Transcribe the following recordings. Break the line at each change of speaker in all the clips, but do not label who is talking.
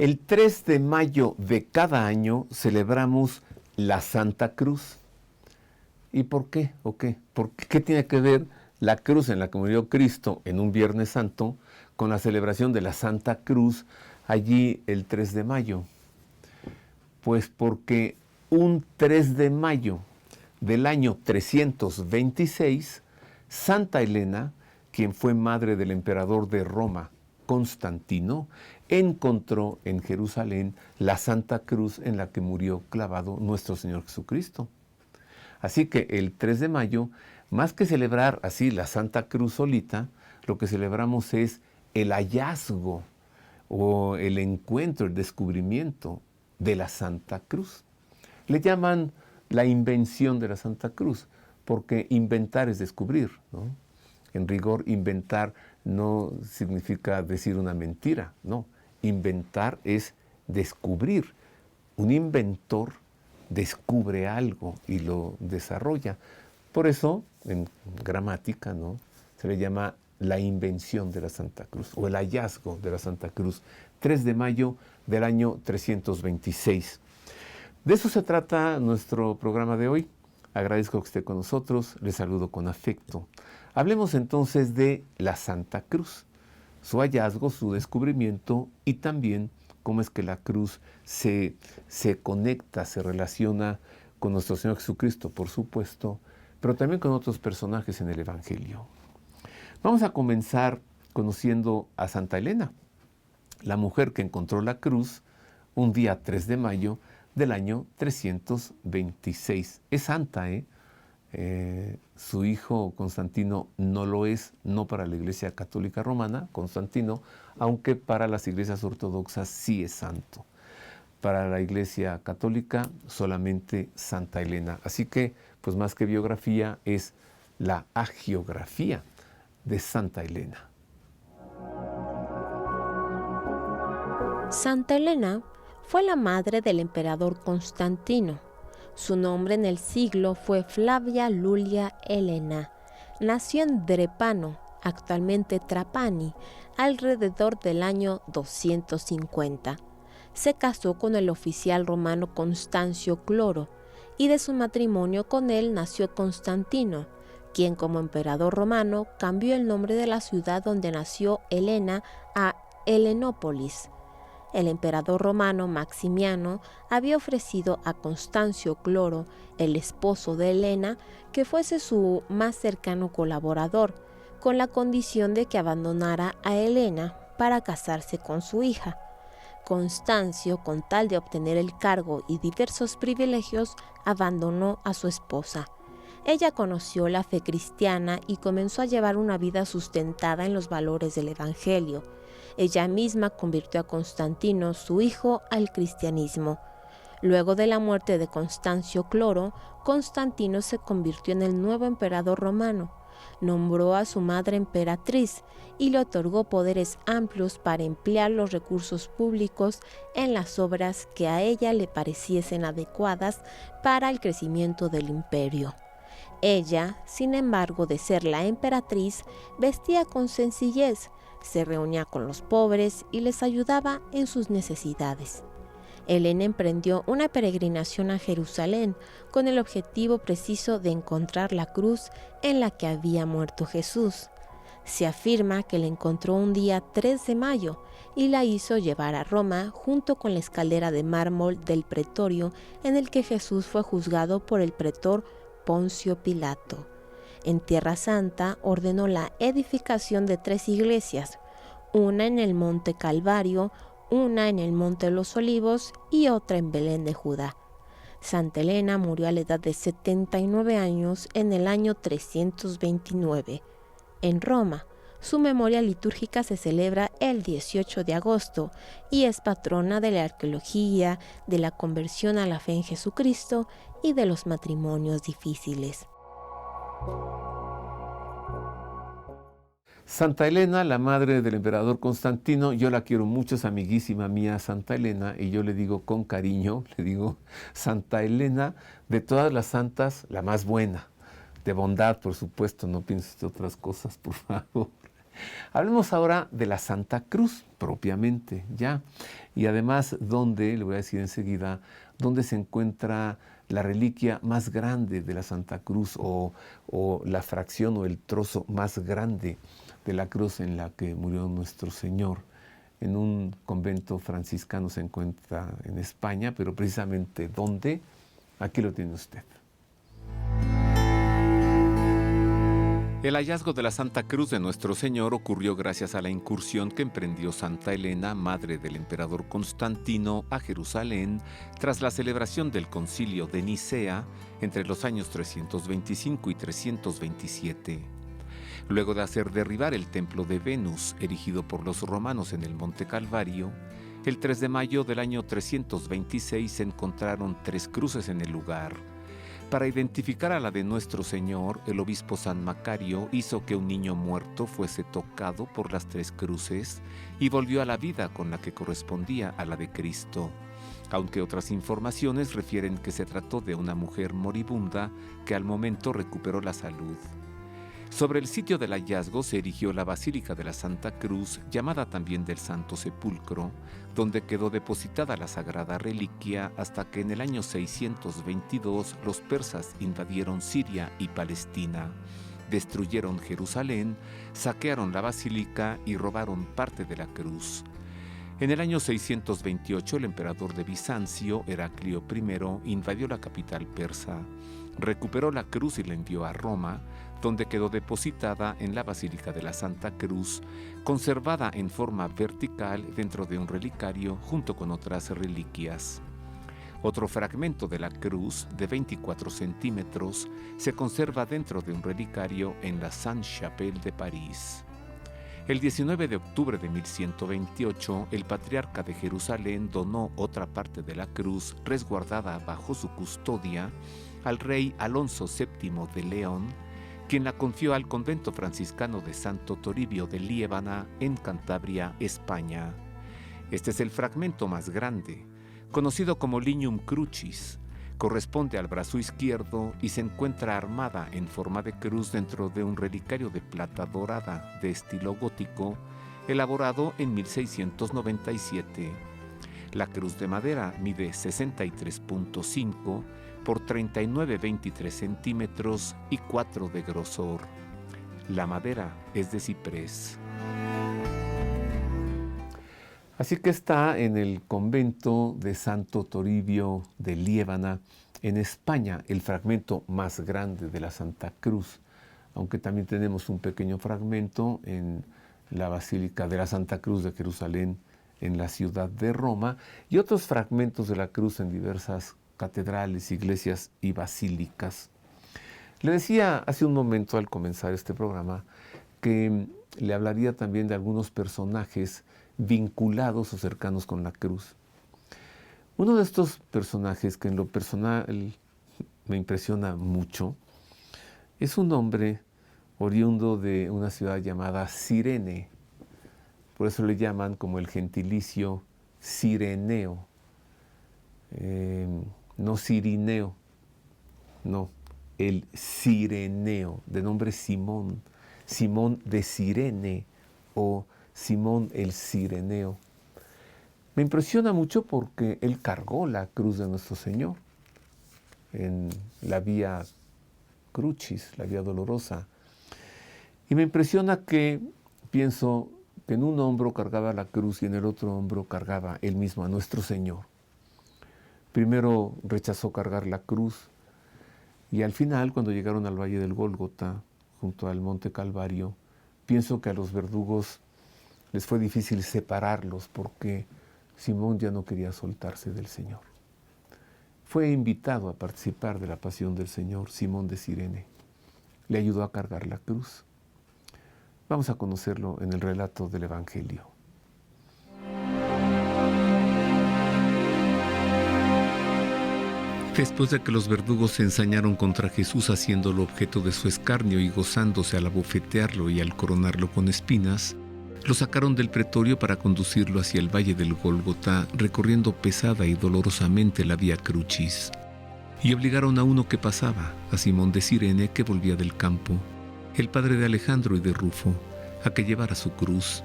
El 3 de mayo de cada año celebramos la Santa Cruz. ¿Y por qué? ¿O qué? ¿Qué tiene que ver la cruz en la que murió Cristo en un Viernes Santo con la celebración de la Santa Cruz allí el 3 de mayo? Pues porque un 3 de mayo del año 326, Santa Elena, quien fue madre del emperador de Roma, Constantino, encontró en Jerusalén la Santa Cruz en la que murió clavado nuestro Señor Jesucristo. Así que el 3 de mayo, más que celebrar así la Santa Cruz solita, lo que celebramos es el hallazgo o el encuentro, el descubrimiento de la Santa Cruz. Le llaman la invención de la Santa Cruz, porque inventar es descubrir, ¿no? En rigor, inventar no significa decir una mentira, no. Inventar es descubrir. Un inventor descubre algo y lo desarrolla. Por eso, en gramática, ¿no?, se le llama la invención de la Santa Cruz o el hallazgo de la Santa Cruz. 3 de mayo del año 326. De eso se trata nuestro programa de hoy. Agradezco que esté con nosotros, les saludo con afecto. Hablemos entonces de la Santa Cruz, su hallazgo, su descubrimiento y también cómo es que la cruz se conecta, se relaciona con nuestro Señor Jesucristo, por supuesto, pero también con otros personajes en el Evangelio. Vamos a comenzar conociendo a Santa Elena, la mujer que encontró la cruz un día 3 de mayo del año 326. Es santa, su hijo Constantino no lo es, no para la Iglesia Católica Romana, Constantino, aunque para las iglesias ortodoxas sí es santo. Para la Iglesia Católica solamente Santa Elena. Así que, pues más que biografía, es la hagiografía de Santa Elena.
Santa Elena fue la madre del emperador Constantino. Su nombre en el siglo fue Flavia Lulia Helena. Nació en Drepano, actualmente Trapani, alrededor del año 250. Se casó con el oficial romano Constancio Cloro, y de su matrimonio con él nació Constantino, quien como emperador romano cambió el nombre de la ciudad donde nació Helena a Helenópolis. El emperador romano Maximiano había ofrecido a Constancio Cloro, el esposo de Helena, que fuese su más cercano colaborador, con la condición de que abandonara a Helena para casarse con su hija. Constancio, con tal de obtener el cargo y diversos privilegios, abandonó a su esposa. Ella conoció la fe cristiana y comenzó a llevar una vida sustentada en los valores del Evangelio. Ella misma convirtió a Constantino, su hijo, al cristianismo. Luego de la muerte de Constancio Cloro, Constantino se convirtió en el nuevo emperador romano. Nombró a su madre emperatriz y le otorgó poderes amplios para emplear los recursos públicos en las obras que a ella le pareciesen adecuadas para el crecimiento del imperio. Ella, sin embargo, de ser la emperatriz, vestía con sencillez, se reunía con los pobres y les ayudaba en sus necesidades. Helena emprendió una peregrinación a Jerusalén con el objetivo preciso de encontrar la cruz en la que había muerto Jesús. Se afirma que la encontró un día 3 de mayo y la hizo llevar a Roma junto con la escalera de mármol del pretorio en el que Jesús fue juzgado por el pretor Poncio Pilato. En Tierra Santa ordenó la edificación de 3 iglesias, una en el Monte Calvario, una en el Monte de los Olivos y otra en Belén de Judá. Santa Elena murió a la edad de 79 años en el año 329. En Roma, su memoria litúrgica se celebra el 18 de agosto y es patrona de la arqueología, de la conversión a la fe en Jesucristo y de los matrimonios difíciles.
Santa Elena, la madre del emperador Constantino, yo la quiero mucho, es amiguísima mía Santa Elena, y yo le digo con cariño, le digo Santa Elena, de todas las santas, la más buena, de bondad, por supuesto, no pienses de otras cosas, por favor. Hablemos ahora de la Santa Cruz, propiamente, ya. Y además, ¿dónde? Le voy a decir enseguida, ¿dónde se encuentra la reliquia más grande de la Santa Cruz o la fracción o el trozo más grande de la cruz en la que murió nuestro Señor? En un convento franciscano se encuentra en España, pero precisamente ¿dónde? Aquí lo tiene usted. El hallazgo de la Santa Cruz de Nuestro Señor ocurrió gracias a la incursión que emprendió Santa Elena, madre del emperador Constantino, a Jerusalén tras la celebración del Concilio de Nicea entre los años 325 y 327. Luego de hacer derribar el templo de Venus, erigido por los romanos en el Monte Calvario, el 3 de mayo del año 326 se encontraron 3 cruces en el lugar. Para identificar a la de Nuestro Señor, el obispo San Macario hizo que un niño muerto fuese tocado por las 3 cruces y volvió a la vida con la que correspondía a la de Cristo, aunque otras informaciones refieren que se trató de una mujer moribunda que al momento recuperó la salud. Sobre el sitio del hallazgo se erigió la Basílica de la Santa Cruz, llamada también del Santo Sepulcro, donde quedó depositada la sagrada reliquia hasta que en el año 622 los persas invadieron Siria y Palestina, destruyeron Jerusalén, saquearon la basílica y robaron parte de la cruz. En el año 628 el emperador de Bizancio, Heraclio I, invadió la capital persa, recuperó la cruz y la envió a Roma, donde quedó depositada en la Basílica de la Santa Cruz, conservada en forma vertical dentro de un relicario junto con otras reliquias. Otro fragmento de la cruz, de 24 centímetros, se conserva dentro de un relicario en la Sainte-Chapelle de París. El 19 de octubre de 1128, el patriarca de Jerusalén donó otra parte de la cruz, resguardada bajo su custodia, al rey Alonso VII de León, quien la confió al convento franciscano de Santo Toribio de Liébana, en Cantabria, España. Este es el fragmento más grande, conocido como Lignum Crucis. Corresponde al brazo izquierdo y se encuentra armada en forma de cruz dentro de un relicario de plata dorada de estilo gótico, elaborado en 1697. La cruz de madera mide 63.5 por 39,23 centímetros y 4 de grosor. La madera es de ciprés. Así que está en el convento de Santo Toribio de Liébana, en España, el fragmento más grande de la Santa Cruz, aunque también tenemos un pequeño fragmento en la Basílica de la Santa Cruz de Jerusalén, en la ciudad de Roma, y otros fragmentos de la cruz en diversas catedrales, iglesias y basílicas. Le decía hace un momento al comenzar este programa que le hablaría también de algunos personajes vinculados o cercanos con la cruz. Uno de estos personajes que en lo personal me impresiona mucho es un hombre oriundo de una ciudad llamada Cirene. Por eso le llaman como el gentilicio Cireneo. No Cirineo, no, el Cireneo, de nombre Simón, Simón de Cirene o Simón el Cireneo. Me impresiona mucho porque él cargó la cruz de nuestro Señor en la Vía Crucis, la Vía Dolorosa. Y me impresiona que pienso que en un hombro cargaba la cruz y en el otro hombro cargaba él mismo a nuestro Señor. Primero rechazó cargar la cruz y al final, cuando llegaron al Valle del Gólgota, junto al Monte Calvario, pienso que a los verdugos les fue difícil separarlos porque Simón ya no quería soltarse del Señor. Fue invitado a participar de la pasión del Señor, Simón de Cirene. Le ayudó a cargar la cruz. Vamos a conocerlo en el relato del Evangelio. Después de que los verdugos se ensañaron contra Jesús haciéndolo objeto de su escarnio y gozándose al abofetearlo y al coronarlo con espinas, lo sacaron del pretorio para conducirlo hacia el valle del Gólgota, recorriendo pesada y dolorosamente la Vía Crucis. Y obligaron a uno que pasaba, a Simón de Cirene, que volvía del campo, el padre de Alejandro y de Rufo,
a que llevara su cruz.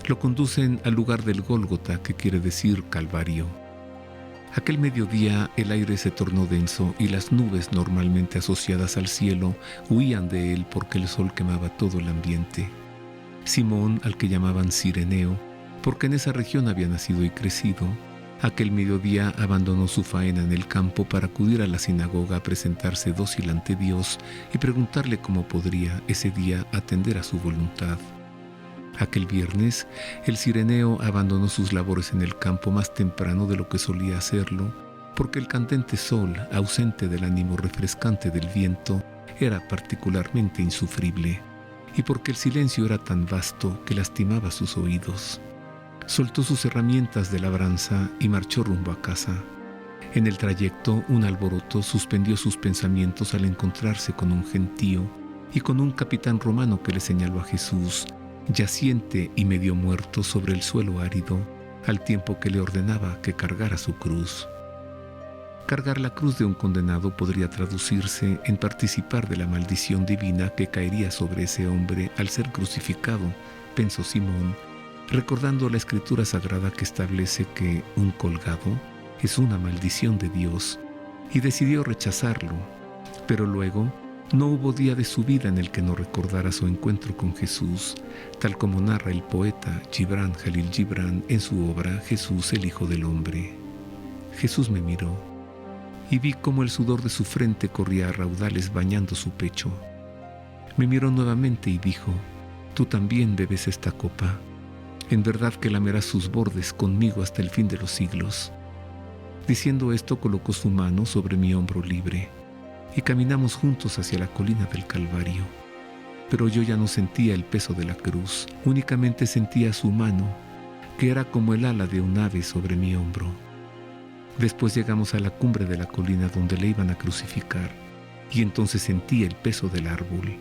Lo conducen al lugar del Gólgota, que quiere decir Calvario. Aquel mediodía el aire se tornó denso y las nubes normalmente asociadas al cielo huían de él porque el sol quemaba todo el ambiente. Simón, al que llamaban Cireneo, porque en esa región había nacido y crecido, aquel mediodía abandonó su faena en el campo para acudir a la sinagoga a presentarse dócil ante Dios y preguntarle cómo podría ese día atender a su voluntad. Aquel viernes, el Cireneo abandonó sus labores en el campo más temprano de lo que solía hacerlo, porque el candente sol, ausente del ánimo refrescante del viento, era particularmente insufrible, y porque el silencio era tan vasto que lastimaba sus oídos. Soltó sus herramientas de labranza y marchó rumbo a casa. En el trayecto, un alboroto suspendió sus pensamientos al encontrarse con un gentío y con un capitán romano que le señaló a Jesús, yaciente y medio muerto sobre el suelo árido, al tiempo que le ordenaba que cargara su cruz. Cargar la cruz de un condenado podría traducirse en participar de la maldición divina que caería sobre ese hombre al ser crucificado, pensó Simón, recordando la escritura sagrada que establece que un colgado es una maldición de Dios, y decidió rechazarlo, pero luego no hubo día de su vida en el que no recordara su encuentro con Jesús, tal como narra el poeta Gibran Jalil Gibran en su obra Jesús, el Hijo del Hombre. Jesús me miró, y vi cómo el sudor de su frente corría a raudales bañando su pecho. Me miró nuevamente y dijo: «Tú también bebes esta copa. En verdad que lamerás sus bordes conmigo hasta el fin de los siglos». Diciendo esto, colocó su mano sobre mi hombro libre, y caminamos juntos hacia la colina del Calvario. Pero yo ya no sentía el peso de la cruz, únicamente sentía su mano, que era como el ala de un ave sobre mi hombro. Después llegamos a la cumbre de la colina donde le iban a crucificar, y entonces sentí el peso del árbol.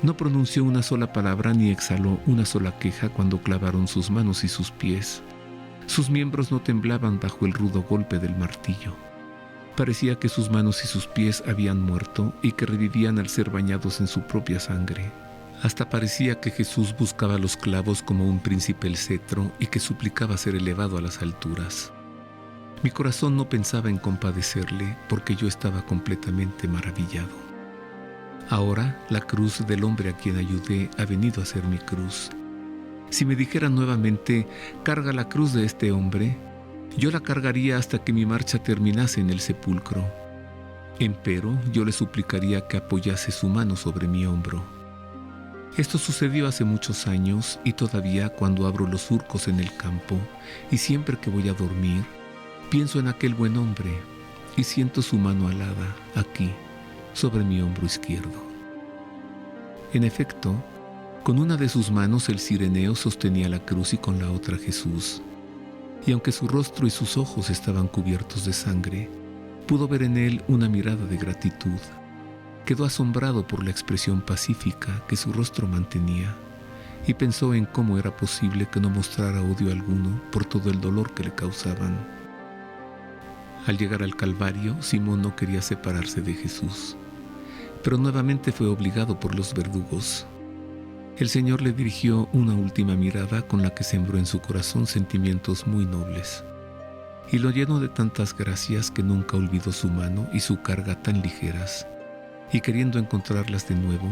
No pronunció una sola palabra ni exhaló una sola queja cuando clavaron sus manos y sus pies. Sus miembros no temblaban bajo el rudo golpe del martillo. Parecía que sus manos y sus pies habían muerto y que revivían al ser bañados en su propia sangre. Hasta parecía que Jesús buscaba los clavos como un príncipe el cetro y que suplicaba ser elevado a las alturas. Mi corazón no pensaba en compadecerle porque yo estaba completamente maravillado. Ahora la cruz del hombre a quien ayudé ha venido a ser mi cruz. Si me dijeran nuevamente: «Carga la cruz de este hombre», yo la cargaría hasta que mi marcha terminase en el sepulcro. Empero, yo le suplicaría que apoyase su mano sobre mi hombro. Esto sucedió hace muchos años y todavía cuando abro los surcos en el campo y siempre que voy a dormir, pienso en aquel buen hombre y siento su mano alada aquí, sobre mi hombro izquierdo. En efecto, con una de sus manos el Cireneo sostenía la cruz y con la otra Jesús. Y aunque su rostro y sus ojos estaban cubiertos de sangre, pudo ver en él una mirada de gratitud. Quedó asombrado por la expresión pacífica que su rostro mantenía y pensó en cómo era posible que no mostrara odio alguno por todo el dolor que le causaban. Al llegar al Calvario, Simón no quería separarse de Jesús, pero nuevamente fue obligado por los verdugos. El Señor le dirigió una última mirada con la que sembró en su corazón sentimientos muy nobles, y lo llenó de tantas gracias que nunca olvidó su mano y su carga tan ligeras, y queriendo encontrarlas de nuevo,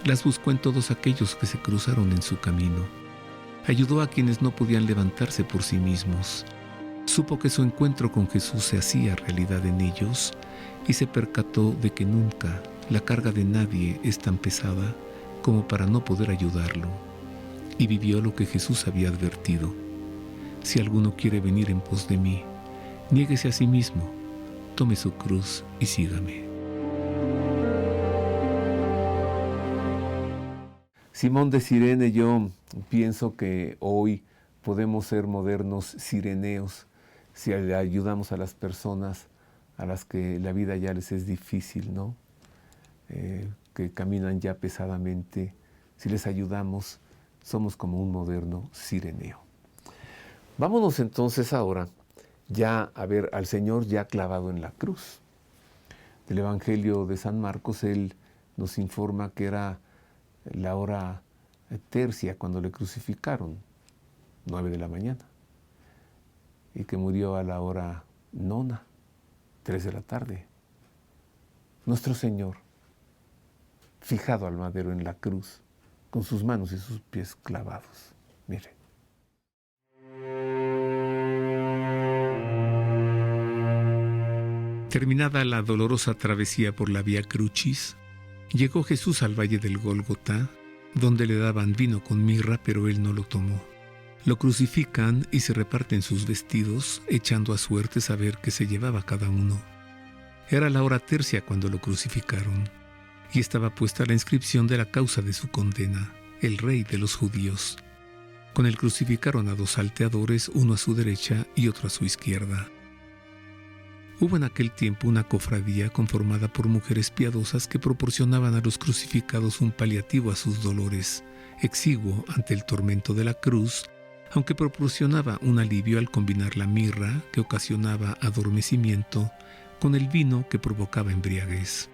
las buscó en todos aquellos que se cruzaron en su camino. Ayudó a quienes no podían levantarse por sí mismos. Supo que su encuentro con Jesús se hacía realidad en ellos y se percató de que nunca la carga de nadie es tan pesada como para no poder ayudarlo, y vivió lo que Jesús había advertido: «Si alguno quiere venir en pos de mí, niéguese a sí mismo, tome su cruz y sígame».
Simón de Cirene, yo pienso que hoy podemos ser modernos cireneos si le ayudamos a las personas a las que la vida ya les es difícil, ¿no? Que caminan ya pesadamente. Si les ayudamos, somos como un moderno cireneo. Vámonos entonces ahora ya a ver al Señor ya clavado en la cruz. Del Evangelio de San Marcos, él nos informa que era la hora tercia cuando le crucificaron, 9 de la mañana, y que murió a la hora nona, 3 de la tarde. Nuestro Señor, fijado al madero en la cruz, con sus manos y sus pies clavados. Mire.
Terminada la dolorosa travesía por la Vía Crucis, llegó Jesús al valle del Gólgota, donde le daban vino con mirra, pero él no lo tomó. Lo crucifican y se reparten sus vestidos, echando a suerte saber qué se llevaba cada uno. Era la hora tercia cuando lo crucificaron, y estaba puesta la inscripción de la causa de su condena, el Rey de los Judíos. Con él crucificaron a 2 salteadores, uno a su derecha y otro a su izquierda. Hubo en aquel tiempo una cofradía conformada por mujeres piadosas que proporcionaban a los crucificados un paliativo a sus dolores, exiguo ante el tormento de la cruz, aunque proporcionaba un alivio al combinar la mirra, que ocasionaba adormecimiento, con el vino que provocaba embriaguez.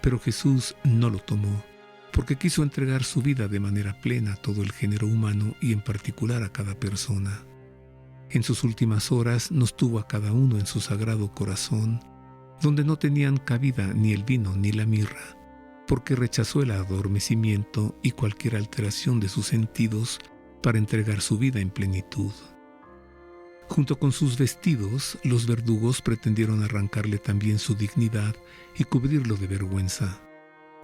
Pero Jesús no lo tomó, porque quiso entregar su vida de manera plena a todo el género humano y en particular a cada persona. En sus últimas horas nos tuvo a cada uno en su sagrado corazón, donde no tenían cabida ni el vino ni la mirra, porque rechazó el adormecimiento y cualquier alteración de sus sentidos para entregar su vida en plenitud. Junto con sus vestidos, los verdugos pretendieron arrancarle también su dignidad y cubrirlo de vergüenza,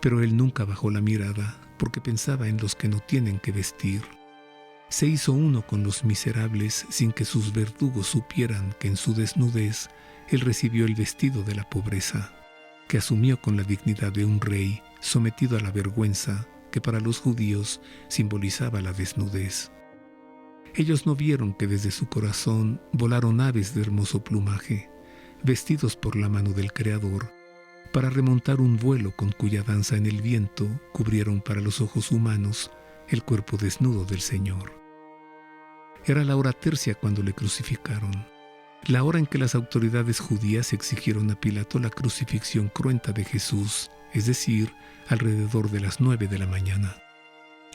pero él nunca bajó la mirada, porque pensaba en los que no tienen que vestir. Se hizo uno con los miserables sin que sus verdugos supieran que en su desnudez él recibió el vestido de la pobreza, que asumió con la dignidad de un rey sometido a la vergüenza que para los judíos simbolizaba la desnudez. Ellos no vieron que desde su corazón volaron aves de hermoso plumaje, vestidos por la mano del Creador, para remontar un vuelo con cuya danza en el viento cubrieron para los ojos humanos el cuerpo desnudo del Señor. Era la hora tercia cuando le crucificaron, la hora en que las autoridades judías exigieron a Pilato la crucifixión cruenta de Jesús, es decir, alrededor de las 9 de la mañana.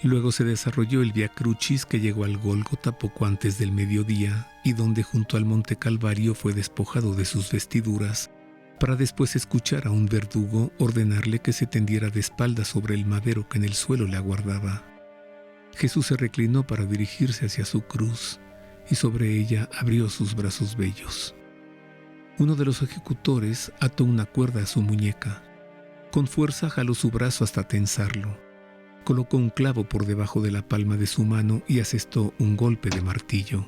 Luego se desarrolló el Vía Crucis que llegó al Gólgota poco antes del mediodía y donde junto al monte Calvario fue despojado de sus vestiduras para después escuchar a un verdugo ordenarle que se tendiera de espaldas sobre el madero que en el suelo le aguardaba. Jesús se reclinó para dirigirse hacia su cruz y sobre ella abrió sus brazos bellos. Uno de los ejecutores ató una cuerda a su muñeca. Con fuerza jaló su brazo hasta tensarlo. Colocó un clavo por debajo de la palma de su mano y asestó un golpe de martillo.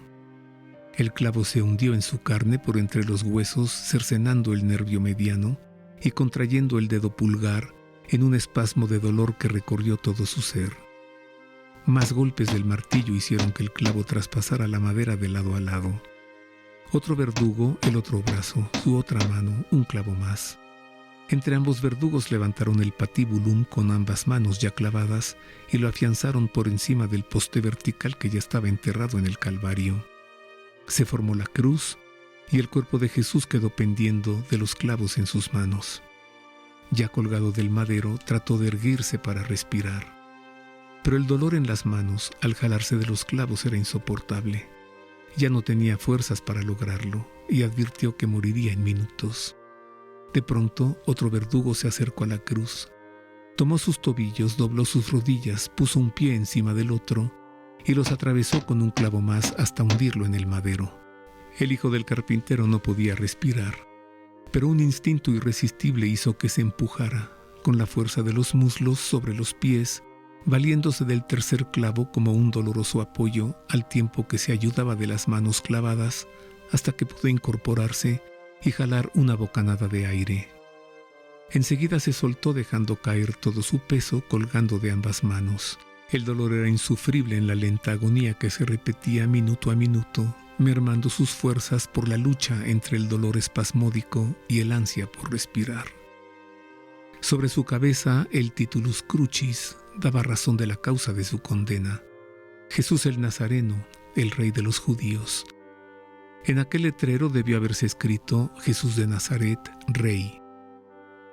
El clavo se hundió en su carne por entre los huesos, cercenando el nervio mediano y contrayendo el dedo pulgar en un espasmo de dolor que recorrió todo su ser. Más golpes del martillo hicieron que el clavo traspasara la madera de lado a lado. Otro verdugo, el otro brazo, su otra mano, un clavo más. Entre ambos verdugos levantaron el patíbulum con ambas manos ya clavadas y lo afianzaron por encima del poste vertical que ya estaba enterrado en el Calvario. Se formó la cruz y el cuerpo de Jesús quedó pendiendo de los clavos en sus manos. Ya colgado del madero, trató de erguirse para respirar. Pero el dolor en las manos, al jalarse de los clavos, era insoportable. Ya no tenía fuerzas para lograrlo y advirtió que moriría en minutos. De pronto, otro verdugo se acercó a la cruz. Tomó sus tobillos, dobló sus rodillas, puso un pie encima del otro y los atravesó con un clavo más hasta hundirlo en el madero. El hijo del carpintero no podía respirar, pero un instinto irresistible hizo que se empujara, con la fuerza de los muslos sobre los pies, valiéndose del tercer clavo como un doloroso apoyo, al tiempo que se ayudaba de las manos clavadas, hasta que pudo incorporarse y jalar una bocanada de aire. Enseguida se soltó dejando caer todo su peso colgando de ambas manos. El dolor era insufrible en la lenta agonía que se repetía minuto a minuto, mermando sus fuerzas por la lucha entre el dolor espasmódico y el ansia por respirar. Sobre su cabeza el titulus crucis daba razón de la causa de su condena: Jesús el Nazareno, el Rey de los Judíos. En aquel letrero debió haberse escrito Jesús de Nazaret, Rey.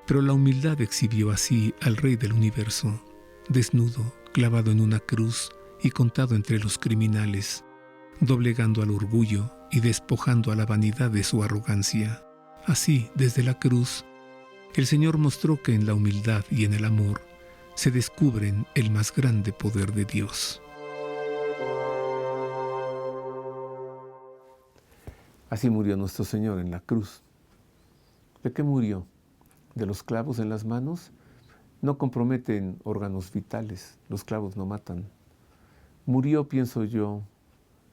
Pero la humildad exhibió así al Rey del universo, desnudo, clavado en una cruz y contado entre los criminales, doblegando al orgullo y despojando a la vanidad de su arrogancia. Así, desde la cruz, el Señor mostró que en la humildad y en el amor se descubren el más grande poder de Dios.
Así murió nuestro Señor en la cruz. ¿De qué murió? ¿De los clavos en las manos? No comprometen órganos vitales, los clavos no matan. Murió, pienso yo,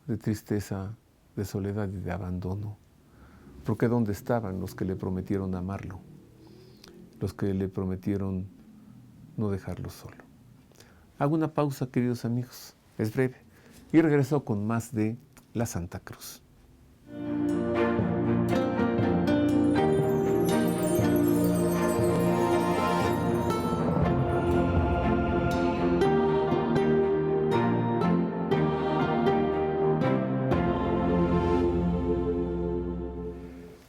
de tristeza, de soledad y de abandono. Porque ¿dónde estaban los que le prometieron amarlo? Los que le prometieron no dejarlo solo. Hago una pausa, queridos amigos, es breve, y regreso con más de la Santa Cruz.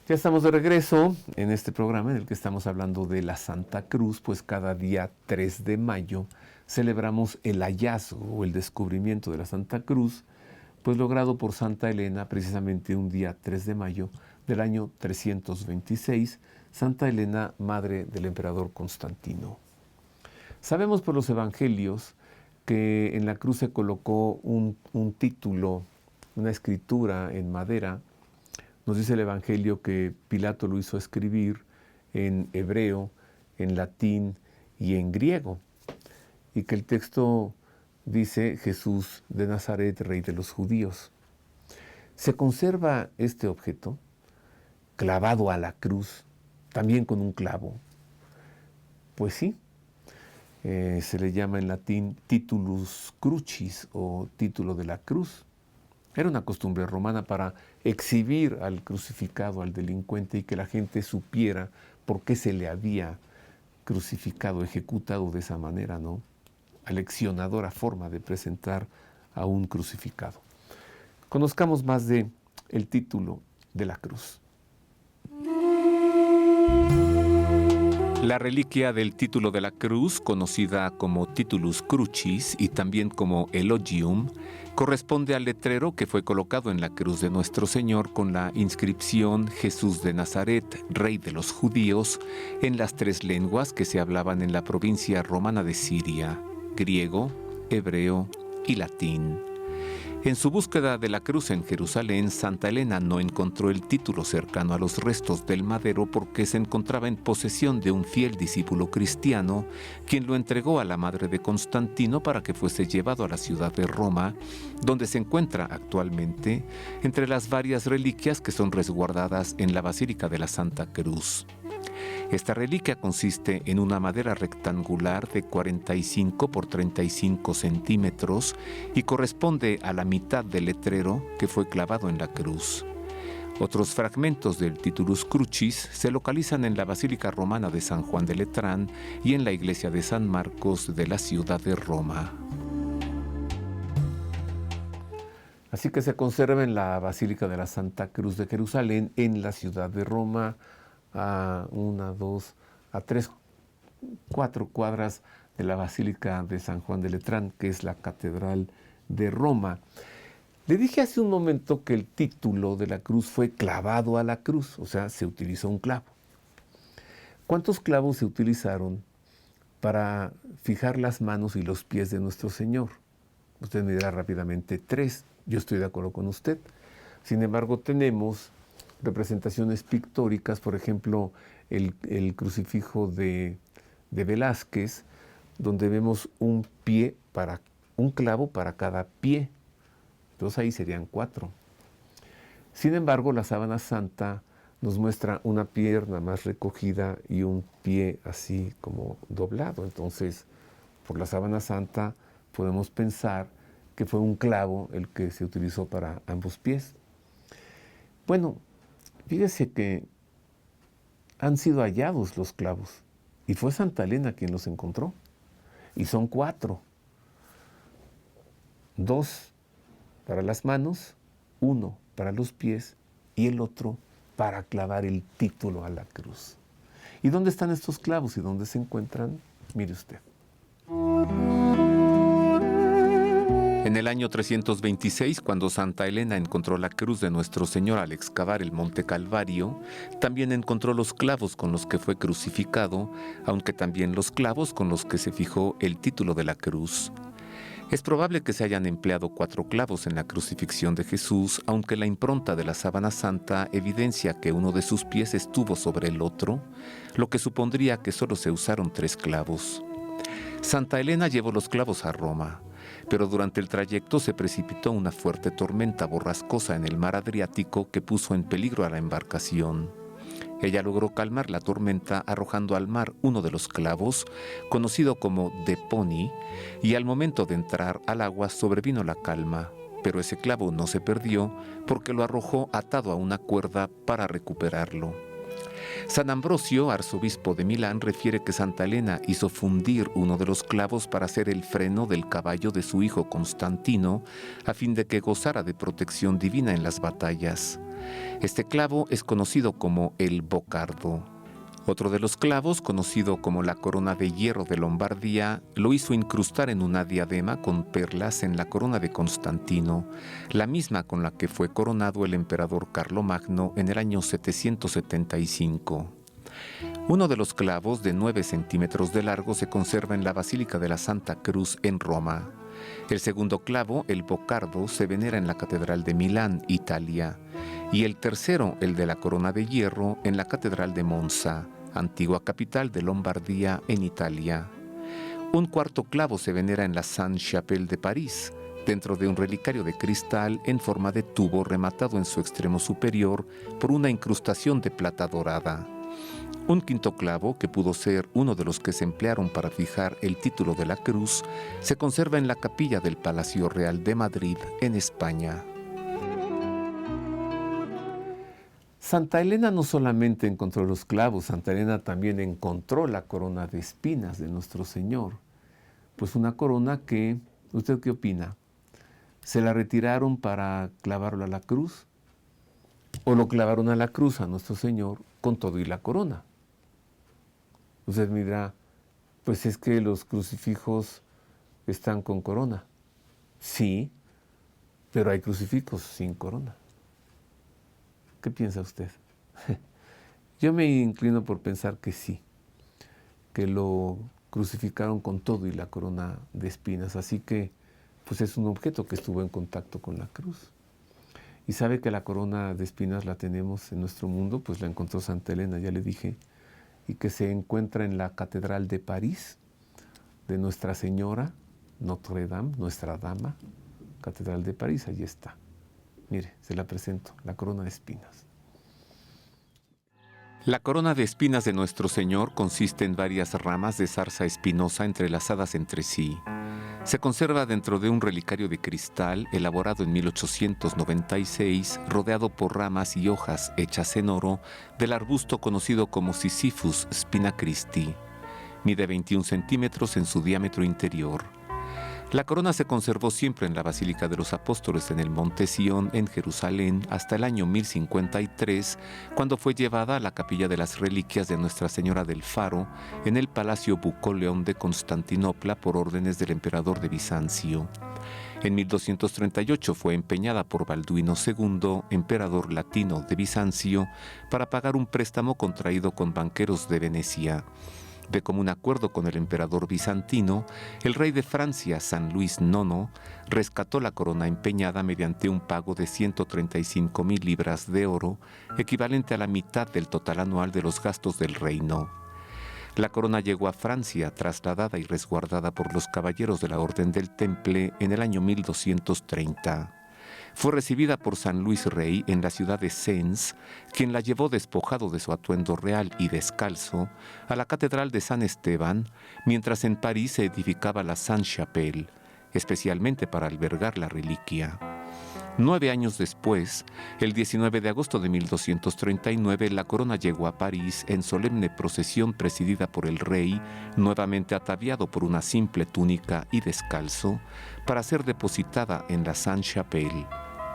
Ya estamos de regreso en este programa en el que estamos hablando de la Santa Cruz, pues cada día 3 de mayo celebramos el hallazgo o el descubrimiento de la Santa Cruz, pues logrado por Santa Elena precisamente un día 3 de mayo del año 326, Santa Elena, madre del emperador Constantino. Sabemos por los evangelios que en la cruz se colocó un título, una escritura en madera. Nos dice el Evangelio que Pilato lo hizo escribir en hebreo, en latín y en griego, y que el texto dice Jesús de Nazaret, Rey de los Judíos. Se conserva este objeto clavado a la cruz, también con un clavo. Pues sí, se le llama en latín titulus crucis o título de la cruz. Era una costumbre romana para exhibir al crucificado, al delincuente, y que la gente supiera por qué se le había crucificado, ejecutado de esa manera, ¿no? Aleccionadora forma de presentar a un crucificado. Conozcamos más de el título de la cruz.
La reliquia del título de la cruz, conocida como Titulus Crucis y también como Elogium, corresponde al letrero que fue colocado en la cruz de nuestro Señor con la inscripción Jesús de Nazaret, Rey de los Judíos, en las 3 lenguas que se hablaban en la provincia romana de Siria: griego, hebreo y latín. En su búsqueda de la cruz en Jerusalén, Santa Elena no encontró el título cercano a los restos del madero porque se encontraba en posesión de un fiel discípulo cristiano, quien lo entregó a la madre de Constantino para que fuese llevado a la ciudad de Roma, donde se encuentra actualmente entre las varias reliquias que son resguardadas en la Basílica de la Santa Cruz. Esta reliquia consiste en una madera rectangular de 45 por 35 centímetros y corresponde a la mitad del letrero que fue clavado en la cruz. Otros fragmentos del Titulus Crucis se localizan en la Basílica Romana de San Juan de Letrán y en la iglesia de San Marcos de la ciudad de Roma.
Así que se conserva en la Basílica de la Santa Cruz de Jerusalén, en la ciudad de Roma, a 1, 2, a 3, 4 cuadras de la Basílica de San Juan de Letrán, que es la Catedral de Roma. Le dije hace un momento que el título de la cruz fue clavado a la cruz, o sea, se utilizó un clavo. ¿Cuántos clavos se utilizaron para fijar las manos y los pies de nuestro Señor? Usted me dirá rápidamente 3. Yo estoy de acuerdo con usted. Sin embargo, tenemos representaciones pictóricas, por ejemplo, el crucifijo de Velázquez, donde vemos un clavo para cada pie. Entonces ahí serían 4. Sin embargo, la sábana santa nos muestra una pierna más recogida y un pie así como doblado. Entonces, por la sábana santa podemos pensar que fue un clavo el que se utilizó para ambos pies. Bueno, fíjese que han sido hallados los clavos y fue Santa Elena quien los encontró. Y son 4. 2 para las manos, 1 para los pies y el otro para clavar el título a la cruz. ¿Y dónde están estos clavos y dónde se encuentran? Mire usted.
En el año 326, cuando Santa Elena encontró la cruz de Nuestro Señor al excavar el Monte Calvario, también encontró los clavos con los que fue crucificado, aunque también los clavos con los que se fijó el título de la cruz. Es probable que se hayan empleado 4 clavos en la crucifixión de Jesús, aunque la impronta de la sábana santa evidencia que uno de sus pies estuvo sobre el otro, lo que supondría que solo se usaron 3 clavos. Santa Elena llevó los clavos a Roma, pero durante el trayecto se precipitó una fuerte tormenta borrascosa en el mar Adriático que puso en peligro a la embarcación. Ella logró calmar la tormenta arrojando al mar uno de los clavos, conocido como Deponi, y al momento de entrar al agua sobrevino la calma, pero ese clavo no se perdió porque lo arrojó atado a una cuerda para recuperarlo. San Ambrosio, arzobispo de Milán, refiere que Santa Elena hizo fundir uno de los clavos para hacer el freno del caballo de su hijo Constantino, a fin de que gozara de protección divina en las batallas. Este clavo es conocido como el bocardo. Otro de los clavos, conocido como la corona de hierro de Lombardía, lo hizo incrustar en una diadema con perlas en la corona de Constantino, la misma con la que fue coronado el emperador Carlomagno en el año 775. Uno de los clavos, de 9 centímetros de largo, se conserva en la Basílica de la Santa Cruz en Roma. El segundo clavo, el bocardo, se venera en la Catedral de Milán, Italia, y el tercero, el de la corona de hierro, en la Catedral de Monza, antigua capital de Lombardía en Italia. Un cuarto clavo se venera en la Sainte-Chapelle de París, dentro de un relicario de cristal en forma de tubo rematado en su extremo superior por una incrustación de plata dorada. Un quinto clavo, que pudo ser uno de los que se emplearon para fijar el título de la cruz, se conserva en la capilla del Palacio Real de Madrid, en España.
Santa Elena no solamente encontró los clavos, Santa Elena también encontró la corona de espinas de nuestro Señor. Pues una corona que, ¿usted qué opina? ¿Se la retiraron para clavarlo a la cruz? ¿O lo clavaron a la cruz a nuestro Señor con todo y la corona? Usted me dirá, pues es que los crucifijos están con corona. Sí, pero hay crucifijos sin corona. ¿Qué piensa usted? Yo me inclino por pensar que sí, que lo crucificaron con todo y la corona de espinas, así que pues es un objeto que estuvo en contacto con la cruz. Y sabe que la corona de espinas la tenemos en nuestro mundo, pues la encontró Santa Elena, ya le dije, y que se encuentra en la Catedral de París, de Nuestra Señora, Notre Dame, Nuestra Dama, Catedral de París, allí está. Mire, se la presento, la corona de espinas.
La corona de espinas de Nuestro Señor consiste en varias ramas de zarza espinosa entrelazadas entre sí. Se conserva dentro de un relicario de cristal elaborado en 1896, rodeado por ramas y hojas hechas en oro del arbusto conocido como Sisyphus spina Christi. Mide 21 centímetros en su diámetro interior. La corona se conservó siempre en la Basílica de los Apóstoles en el Monte Sión, en Jerusalén, hasta el año 1053, cuando fue llevada a la Capilla de las Reliquias de Nuestra Señora del Faro, en el Palacio Bucoleón de Constantinopla, por órdenes del emperador de Bizancio. En 1238 fue empeñada por Balduino II, emperador latino de Bizancio, para pagar un préstamo contraído con banqueros de Venecia. De común acuerdo con el emperador bizantino, el rey de Francia, San Luis IX, rescató la corona empeñada mediante un pago de 135,000 libras de oro, equivalente a la mitad del total anual de los gastos del reino. La corona llegó a Francia, trasladada y resguardada por los caballeros de la Orden del Temple en el año 1230. Fue recibida por San Luis Rey en la ciudad de Sens, quien la llevó despojado de su atuendo real y descalzo a la Catedral de San Esteban, mientras en París se edificaba la Sainte-Chapelle, especialmente para albergar la reliquia. 9 años después, el 19 de agosto de 1239, la corona llegó a París en solemne procesión presidida por el rey, nuevamente ataviado por una simple túnica y descalzo, para ser depositada en la Sainte-Chapelle.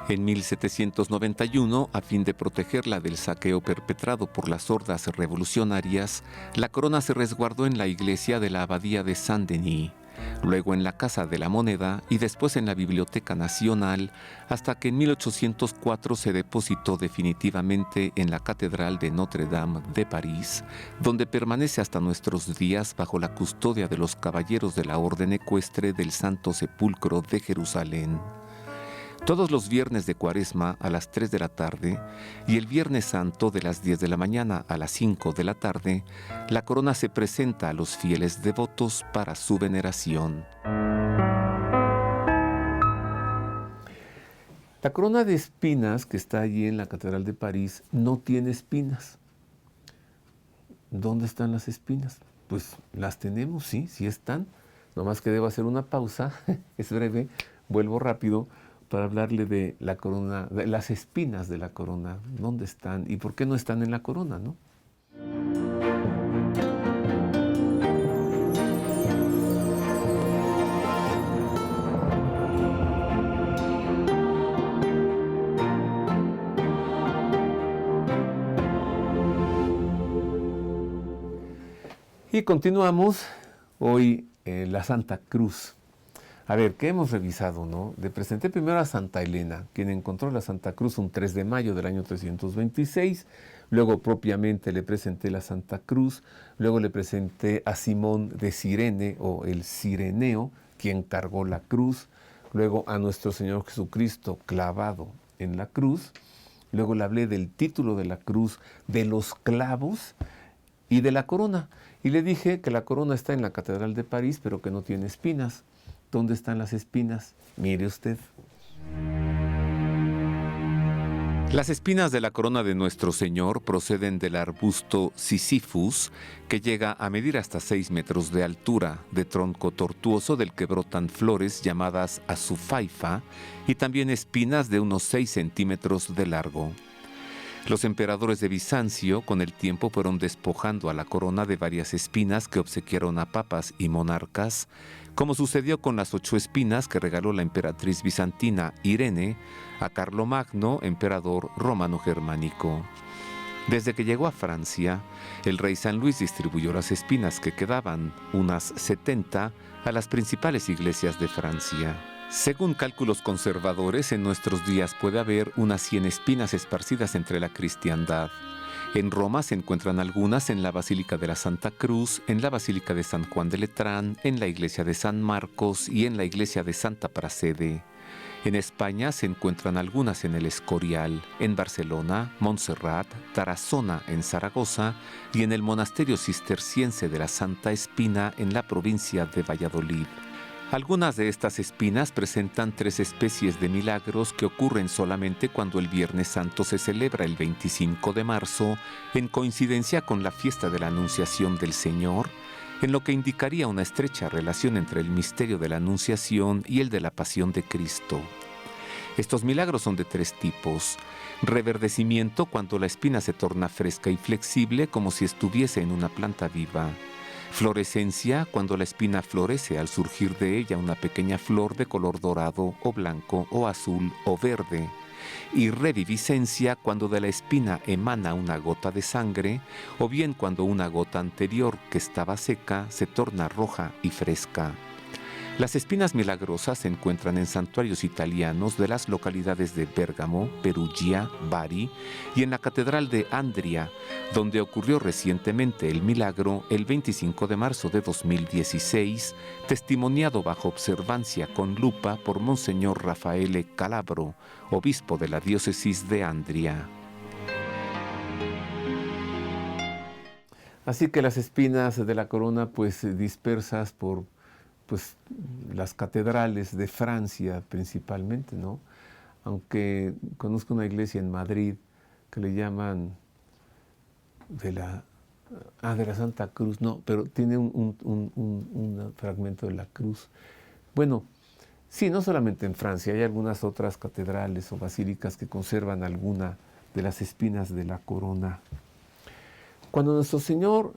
En 1791, a fin de protegerla del saqueo perpetrado por las hordas revolucionarias, la corona se resguardó en la iglesia de la abadía de Saint-Denis. luego en la Casa de la Moneda y después en la Biblioteca Nacional, hasta que en 1804 se depositó definitivamente en la Catedral de Notre-Dame de París, donde permanece hasta nuestros días bajo la custodia de los caballeros de la Orden Ecuestre del Santo Sepulcro de Jerusalén. Todos los viernes de Cuaresma a las 3 de la tarde y el Viernes Santo de las 10 de la mañana a las 5 de la tarde, la corona se presenta a los fieles devotos para su veneración.
La corona de espinas que está allí en la Catedral de París no tiene espinas. ¿Dónde están las espinas? Pues las tenemos, sí están. Nomás que debo hacer una pausa, es breve, vuelvo rápido para hablarle de la corona, de las espinas de la corona. ¿Dónde están y por qué no están en la corona, no? Y continuamos hoy la Santa Cruz. A ver, ¿qué hemos revisado, no? Le presenté primero a Santa Elena, quien encontró la Santa Cruz un 3 de mayo del año 326. Luego propiamente le presenté la Santa Cruz. Luego le presenté a Simón de Cirene, o el Cireneo, quien cargó la cruz. Luego a nuestro Señor Jesucristo clavado en la cruz. Luego le hablé del título de la cruz, de los clavos y de la corona. Y le dije que la corona está en la Catedral de París, pero que no tiene espinas. ¿Dónde están las espinas? Mire usted.
Las espinas de la corona de nuestro Señor proceden del arbusto Sisyphus, que llega a medir hasta 6 metros de altura, de tronco tortuoso del que brotan flores llamadas azufaifa y también espinas de unos 6 centímetros de largo. Los emperadores de Bizancio con el tiempo fueron despojando a la corona de varias espinas que obsequiaron a papas y monarcas, como sucedió con las 8 espinas que regaló la emperatriz bizantina Irene a Carlomagno, emperador romano-germánico. Desde que llegó a Francia, el rey San Luis distribuyó las espinas que quedaban, unas 70, a las principales iglesias de Francia. Según cálculos conservadores, en nuestros días puede haber unas 100 espinas esparcidas entre la cristiandad. En Roma se encuentran algunas en la Basílica de la Santa Cruz, en la Basílica de San Juan de Letrán, en la Iglesia de San Marcos y en la Iglesia de Santa Praxede. En España se encuentran algunas en el Escorial, en Barcelona, Montserrat, Tarazona en Zaragoza y en el monasterio cisterciense de la Santa Espina en la provincia de Valladolid. Algunas de estas espinas presentan 3 especies de milagros que ocurren solamente cuando el Viernes Santo se celebra el 25 de marzo, en coincidencia con la fiesta de la Anunciación del Señor, en lo que indicaría una estrecha relación entre el misterio de la Anunciación y el de la Pasión de Cristo. Estos milagros son de 3 tipos: reverdecimiento, cuando la espina se torna fresca y flexible como si estuviese en una planta viva; florescencia, cuando la espina florece al surgir de ella una pequeña flor de color dorado o blanco o azul o verde; y reviviscencia, cuando de la espina emana una gota de sangre, o bien cuando una gota anterior que estaba seca se torna roja y fresca. Las espinas milagrosas se encuentran en santuarios italianos de las localidades de Bérgamo, Perugia, Bari y en la Catedral de Andria, donde ocurrió recientemente el milagro el 25 de marzo de 2016, testimoniado bajo observancia con lupa por Monseñor Raffaele Calabro, obispo de la diócesis de Andria.
Así que las espinas de la corona, pues dispersas por las catedrales de Francia principalmente, ¿no? Aunque conozco una iglesia en Madrid que le llaman de la Santa Cruz, no, pero tiene un fragmento de la cruz. Bueno, sí, no solamente en Francia, hay algunas otras catedrales o basílicas que conservan alguna de las espinas de la corona. Cuando nuestro Señor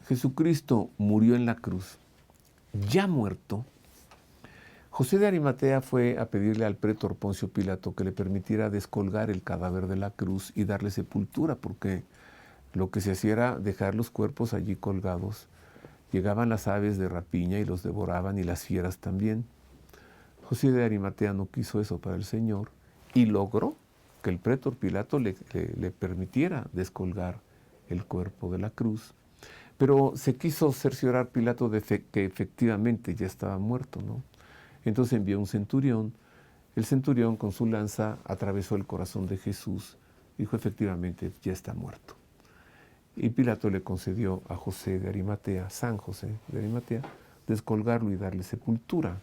Jesucristo murió en la cruz, ya muerto, José de Arimatea fue a pedirle al prétor Poncio Pilato que le permitiera descolgar el cadáver de la cruz y darle sepultura, porque lo que se hacía era dejar los cuerpos allí colgados Llegaban las aves de rapiña y los devoraban, y las fieras también. José de Arimatea no quiso eso para el Señor y logró que el prétor Pilato le permitiera descolgar el cuerpo de la cruz. Pero se quiso cerciorar Pilato de que efectivamente ya estaba muerto, ¿no? Entonces envió un centurión. El centurión con su lanza atravesó el corazón de Jesús. Dijo, efectivamente, ya está muerto. Y Pilato le concedió a José de Arimatea, San José de Arimatea, descolgarlo y darle sepultura.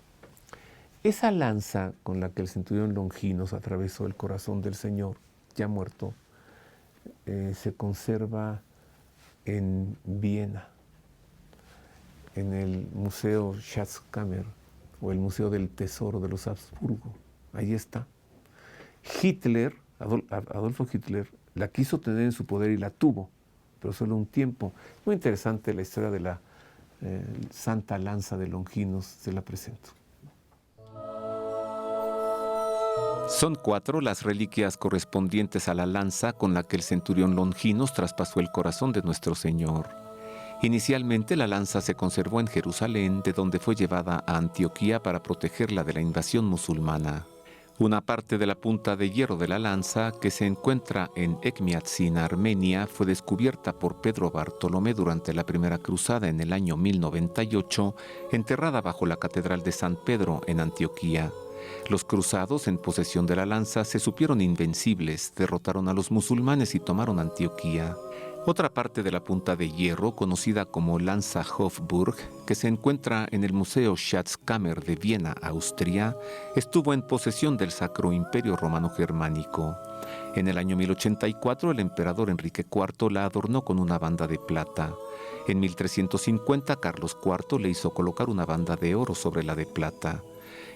Esa lanza con la que el centurión Longinos atravesó el corazón del Señor, ya muerto, se conserva en Viena, en el Museo Schatzkammer, o el Museo del Tesoro de los Habsburgo. Ahí está. Hitler, Adolfo Hitler, la quiso tener en su poder y la tuvo, pero solo un tiempo. Muy interesante la historia de la Santa Lanza de Longinos, se la presento.
Son 4 las reliquias correspondientes a la lanza con la que el centurión Longinos traspasó el corazón de nuestro Señor. Inicialmente la lanza se conservó en Jerusalén, de donde fue llevada a Antioquía para protegerla de la invasión musulmana. Una parte de la punta de hierro de la lanza, que se encuentra en Ekmiatzin, Armenia, fue descubierta por Pedro Bartolomé durante la Primera Cruzada en el año 1098, enterrada bajo la Catedral de San Pedro en Antioquía. Los cruzados, en posesión de la lanza, se supieron invencibles, derrotaron a los musulmanes y tomaron Antioquía. Otra parte de la punta de hierro, conocida como Lanza Hofburg, que se encuentra en el Museo Schatzkammer de Viena, Austria, estuvo en posesión del Sacro Imperio Romano Germánico. En el año 1084, el emperador Enrique IV la adornó con una banda de plata. En 1350, Carlos IV le hizo colocar una banda de oro sobre la de plata.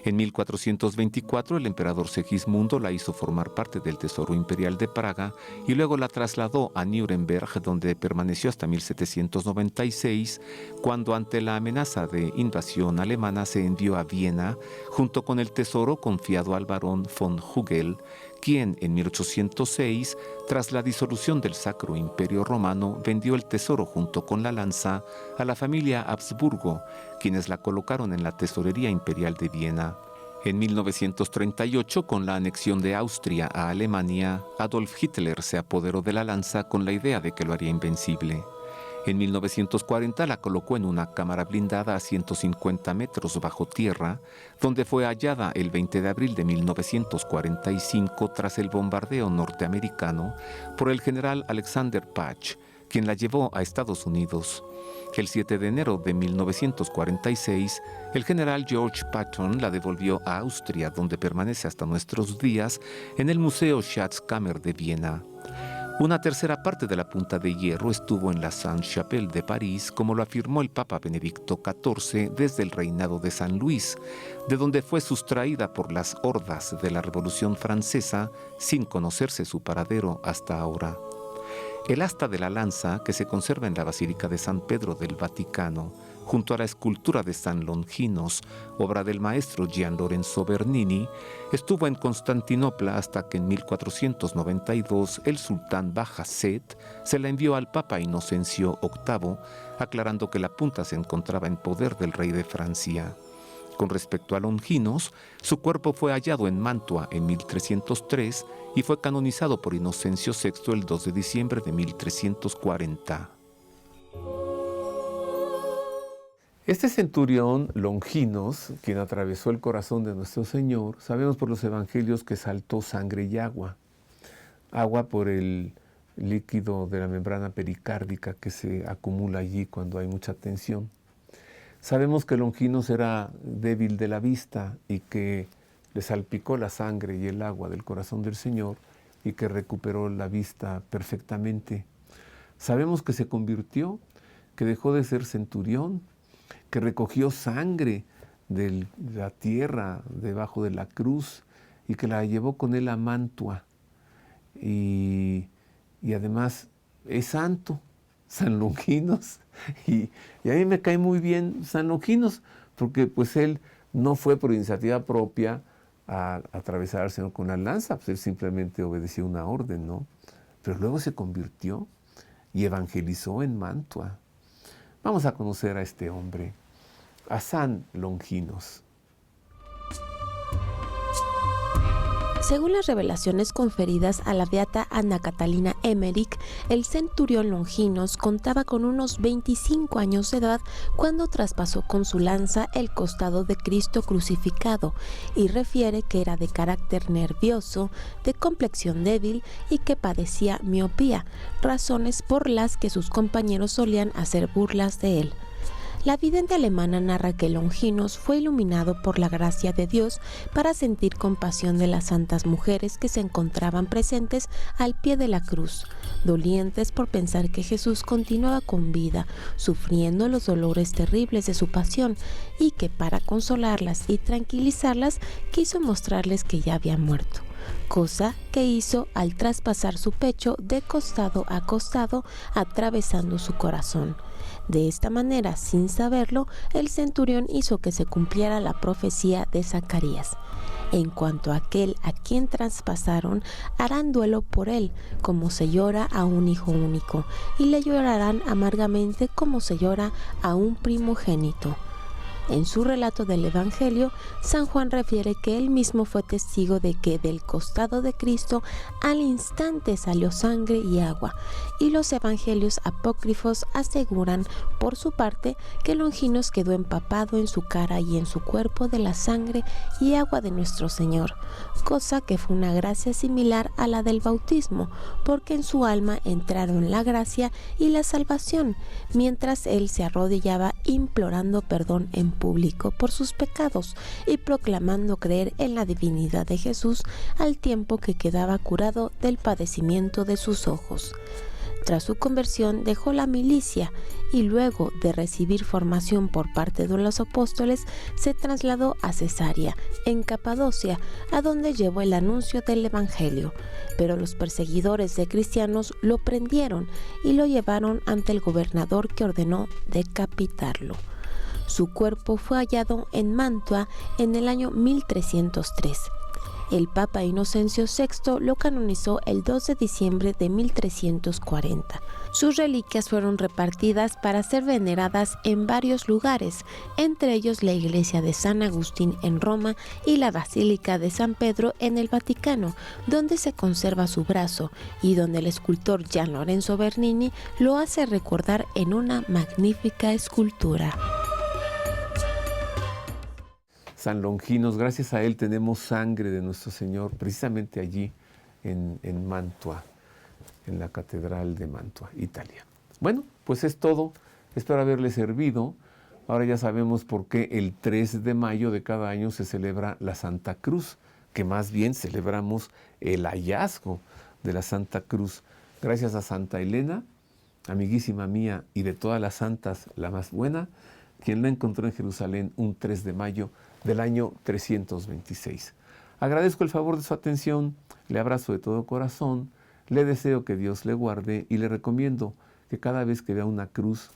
En 1424 el emperador Segismundo la hizo formar parte del Tesoro Imperial de Praga y luego la trasladó a Nuremberg, donde permaneció hasta 1796, cuando ante la amenaza de invasión alemana se envió a Viena junto con el tesoro confiado al barón von Hugel, quien en 1806, tras la disolución del Sacro Imperio Romano, vendió el tesoro junto con la lanza a la familia Habsburgo, quienes la colocaron en la Tesorería Imperial de Viena. En 1938, con la anexión de Austria a Alemania, Adolf Hitler se apoderó de la lanza con la idea de que lo haría invencible. En 1940 la colocó en una cámara blindada a 150 metros bajo tierra, donde fue hallada el 20 de abril de 1945 tras el bombardeo norteamericano por el general Alexander Patch, quien la llevó a Estados Unidos. El 7 de enero de 1946, el general George Patton la devolvió a Austria, donde permanece hasta nuestros días en el Museo Schatzkammer de Viena. Una tercera parte de la punta de hierro estuvo en la Sainte-Chapelle de París, como lo afirmó el Papa Benedicto XIV desde el reinado de San Luis, de donde fue sustraída por las hordas de la Revolución Francesa sin conocerse su paradero hasta ahora. El asta de la lanza, que se conserva en la Basílica de San Pedro del Vaticano, junto a la escultura de San Longinos, obra del maestro Gian Lorenzo Bernini, estuvo en Constantinopla hasta que en 1492 el sultán Bajazet se la envió al Papa Inocencio VIII, aclarando que la punta se encontraba en poder del rey de Francia. Con respecto a Longinos, su cuerpo fue hallado en Mantua en 1303 y fue canonizado por Inocencio VI el 2 de diciembre de 1340.
Este centurión Longinos, quien atravesó el corazón de nuestro Señor, sabemos por los evangelios que saltó sangre y agua. Agua por el líquido de la membrana pericárdica que se acumula allí cuando hay mucha tensión. Sabemos que Longinos era débil de la vista y que le salpicó la sangre y el agua del corazón del Señor y que recuperó la vista perfectamente. Sabemos que se convirtió, que dejó de ser centurión, que recogió sangre de la tierra debajo de la cruz y que la llevó con él a Mantua. Y además es santo, San Longinos. Y a mí me cae muy bien San Longinos, porque pues él no fue por iniciativa propia a atravesar al Señor con una lanza, pues él simplemente obedeció una orden, ¿no? Pero luego se convirtió y evangelizó en Mantua. Vamos a conocer a este hombre, a San Longinos.
Según las revelaciones conferidas a la beata Ana Catalina Emmerich, el centurión Longinos contaba con unos 25 años de edad cuando traspasó con su lanza el costado de Cristo crucificado, y refiere que era de carácter nervioso, de complexión débil y que padecía miopía, razones por las que sus compañeros solían hacer burlas de él. La vidente alemana narra que Longinos fue iluminado por la gracia de Dios para sentir compasión de las santas mujeres que se encontraban presentes al pie de la cruz, dolientes por pensar que Jesús continuaba con vida, sufriendo los dolores terribles de su pasión, y que para consolarlas y tranquilizarlas quiso mostrarles que ya había muerto, cosa que hizo al traspasar su pecho de costado a costado, atravesando su corazón. De esta manera, sin saberlo, el centurión hizo que se cumpliera la profecía de Zacarías. En cuanto a aquel a quien traspasaron, harán duelo por él, como se llora a un hijo único, y le llorarán amargamente como se llora a un primogénito. En su relato del Evangelio, San Juan refiere que él mismo fue testigo de que del costado de Cristo al instante salió sangre y agua, y los evangelios apócrifos aseguran, por su parte, que Longinos quedó empapado en su cara y en su cuerpo de la sangre y agua de nuestro Señor, cosa que fue una gracia similar a la del bautismo, porque en su alma entraron la gracia y la salvación, mientras él se arrodillaba implorando perdón en público por sus pecados y proclamando creer en la divinidad de Jesús al tiempo que quedaba curado del padecimiento de sus ojos. Tras su conversión dejó la milicia y luego de recibir formación por parte de los apóstoles se trasladó a Cesarea, en Capadocia, a donde llevó el anuncio del Evangelio. Pero los perseguidores de cristianos lo prendieron y lo llevaron ante el gobernador, que ordenó decapitarlo. Su cuerpo fue hallado en Mantua en el año 1303. El Papa Inocencio VI lo canonizó el 2 de diciembre de 1340. Sus reliquias fueron repartidas para ser veneradas en varios lugares, entre ellos la iglesia de San Agustín en Roma y la Basílica de San Pedro en el Vaticano, donde se conserva su brazo y donde el escultor Gian Lorenzo Bernini lo hace recordar en una magnífica escultura.
San Longinos, gracias a él tenemos sangre de nuestro Señor, precisamente allí en Mantua, en la Catedral de Mantua, Italia. Bueno, pues es todo. Espero haberle servido. Ahora ya sabemos por qué el 3 de mayo de cada año se celebra la Santa Cruz, que más bien celebramos el hallazgo de la Santa Cruz. Gracias a Santa Elena, amiguísima mía y de todas las santas, la más buena, quien la encontró en Jerusalén un 3 de mayo del año 326. Agradezco el favor de su atención, le abrazo de todo corazón, le deseo que Dios le guarde y le recomiendo que cada vez que vea una cruz,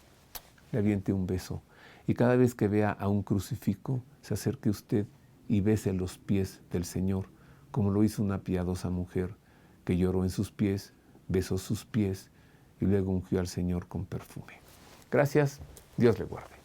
le aviente un beso, y cada vez que vea a un crucifijo, se acerque usted y bese los pies del Señor, como lo hizo una piadosa mujer que lloró en sus pies, besó sus pies y luego ungió al Señor con perfume. Gracias, Dios le guarde.